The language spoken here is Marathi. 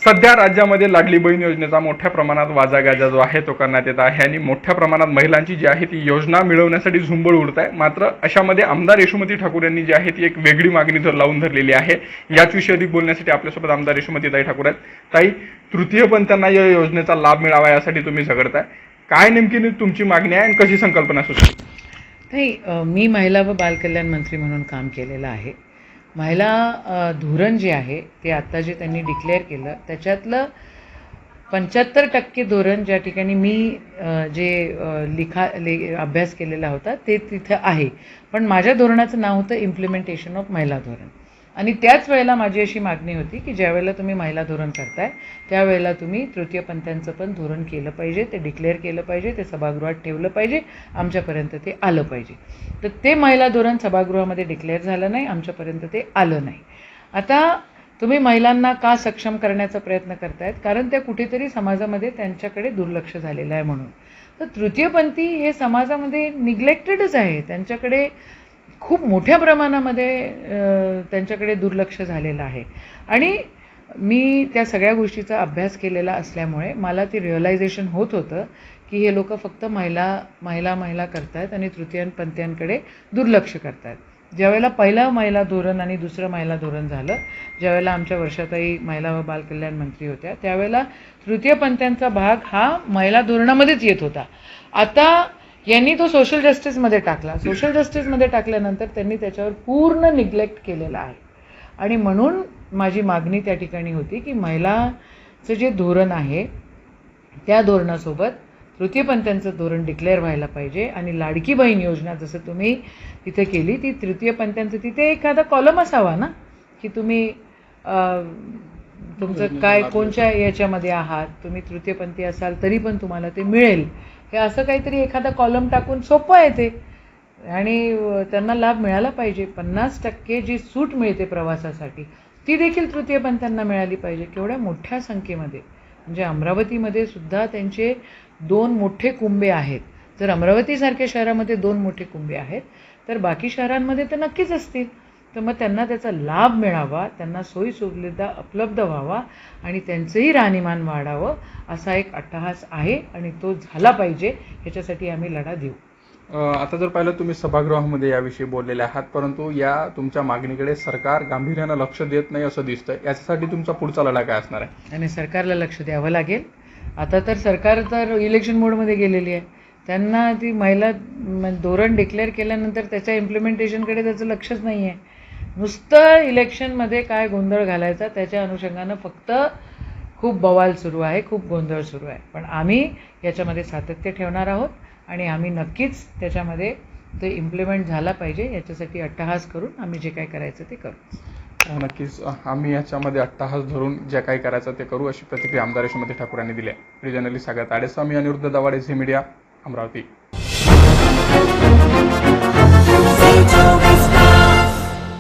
सध्या राज्यामध्ये लाडली बहीण योजनेचा मोठ्या प्रमाणात वाजागाजा जो आहे तो करण्यात येत आहे आणि मोठ्या प्रमाणात महिलांची जी आहे ती योजना मिळवण्यासाठी झुंबड उडत आहे। मात्र अशामध्ये आमदार यशोमती ठाकूर यांनी जी आहे ती एक वेगळी मागणी लावून धरलेली आहे। याच विषयी बोलण्यासाठी आपल्यासोबत आमदार यशोमतीताई ठाकूर आहेत। ताई, तृतीयपंथींना या योजनेचा लाभ मिळावा यासाठी तुम्ही झगडताय, काय नेमकी तुमची मागणी आहे आणि कशी संकल्पना सुचली? नाही, मी महिला व बालकल्याण मंत्री म्हणून काम केलेलं आहे। महिला धोरण जे आहे ते आता जे त्यांनी डिक्लेअर केलं त्याच्यातलं 75% धोरण ज्या ठिकाणी मी अभ्यास केलेला होता ते तिथं आहे, पण माझ्या धोरणाचं नाव होतं इम्प्लिमेंटेशन ऑफ महिला धोरण। आणि त्याच वेळेला माझी अशी मागणी होती की ज्या वेळेला तुम्ही महिला धोरण करताय त्यावेळेला तुम्ही तृतीयपंथींचं पण धोरण केलं पाहिजे, ते डिक्लेअर केलं पाहिजे, ते सभागृहात ठेवलं पाहिजे, आमच्यापर्यंत ते आलं पाहिजे। तर ते महिला धोरण सभागृहामध्ये डिक्लेअर झालं नाही, आमच्यापर्यंत ते आलं नाही। आता तुम्ही महिलांना का सक्षम करण्याचा प्रयत्न करतायत, कारण त्या कुठेतरी समाजामध्ये त्यांच्याकडे दुर्लक्ष झालेलं आहे म्हणून। तर तृतीयपंथी हे समाजामध्ये निग्लेक्टेडच आहे, त्यांच्याकडे खूप मोठ्या प्रमाणामध्ये त्यांच्याकडे दुर्लक्ष झालेलं आहे। आणि मी त्या सगळ्या गोष्टीचा अभ्यास केलेला असल्यामुळे मला ते रिअलायझेशन होत होतं की हे लोक फक्त महिला करतायत आणि तृतीयपंथींकडे दुर्लक्ष करतायत। ज्यावेळेला पहिलं महिला धोरण आणि दुसरं महिला धोरण झालं, ज्यावेळेला आमच्या वर्षाताई महिला व बालकल्याण मंत्री होत्या, त्यावेळेला तृतीयपंथींचा भाग हा महिला धोरणामध्येच येत होता। आता यांनी तो सोशल जस्टिसमध्ये टाकला। सोशल जस्टिसमध्ये टाकल्यानंतर त्यांनी त्याच्यावर पूर्ण निग्लेक्ट केलेला आहे। आणि म्हणून माझी मागणी त्या ठिकाणी होती की महिलाचं जे धोरण आहे त्या धोरणासोबत तृतीयपंथींचं धोरण डिक्लेअर व्हायला पाहिजे। आणि लाडकी बहीण योजना जसं तुम्ही तिथे केली, ती तृतीयपंथींचं तिथे एखादा कॉलम असावा ना की तुम्ही तुमचं काय कोणत्या याच्यामध्ये आहात, तुम्ही तृतीयपंथी असाल तरी पण तुम्हाला ते मिळेल, हे असं काहीतरी एखादा कॉलम टाकून सोपं आहे ते। आणि त्यांना लाभ मिळाला पाहिजे। 50% जी सूट मिळते प्रवासासाठी ती देखील तृतीयपंथींना मिळाली पाहिजे। केवढ्या मोठ्या संख्येमध्ये, म्हणजे अमरावतीमध्ये सुद्धा त्यांचे 2 मोठे कुंभे आहेत। जर अमरावतीसारख्या शहरामध्ये 2 मोठे कुंभे आहेत तर बाकी शहरांमध्ये तर नक्कीच असतील। तर मग त्यांना त्याचा लाभ मिळावा, त्यांना सोयीसुविधा उपलब्ध व्हावा आणि त्यांचंही राहणीमान वाढावं असा एक अट्टहास आहे आणि तो झाला पाहिजे। ह्याच्यासाठी आम्ही लढा देऊ। आता जर पाहिलं तुम्ही सभागृहामध्ये याविषयी बोललेले आहात, परंतु या तुमच्या मागणीकडे सरकार गांभीर्यानं लक्ष देत नाही असं दिसतंय। याच्यासाठी तुमचा पुढचा लढा काय असणार आहे? आणि सरकारला लक्ष द्यावं लागेल। आता तर सरकार तर इलेक्शन मोडमध्ये गेलेली आहे। त्यांना ती महिला धोरण डिक्लेअर केल्यानंतर त्याच्या इम्प्लिमेंटेशनकडे त्याचं लक्षच नाही आहे। नुसतं इलेक्शनमध्ये काय गोंधळ घालायचा त्याच्या अनुषंगानं फक्त खूप बवाल सुरू आहे, खूप गोंधळ सुरू आहे। पण आम्ही याच्यामध्ये सातत्य ठेवणार आहोत आणि आम्ही नक्कीच त्याच्यामध्ये ते इम्प्लिमेंट झाला पाहिजे याच्यासाठी अट्टहास करून आम्ही जे काय करायचं ते करू। नक्कीच आम्ही याच्यामध्ये अट्टहास धरून जे काही करायचं ते करू, अशी प्रतिक्रिया आमदार यशोमती ठाकूर यांनी दिली आहे। जर्नलिस्ट सागर ताडेस्वामी, अनिरुद्ध दवाडे, झी मीडिया, अमरावती।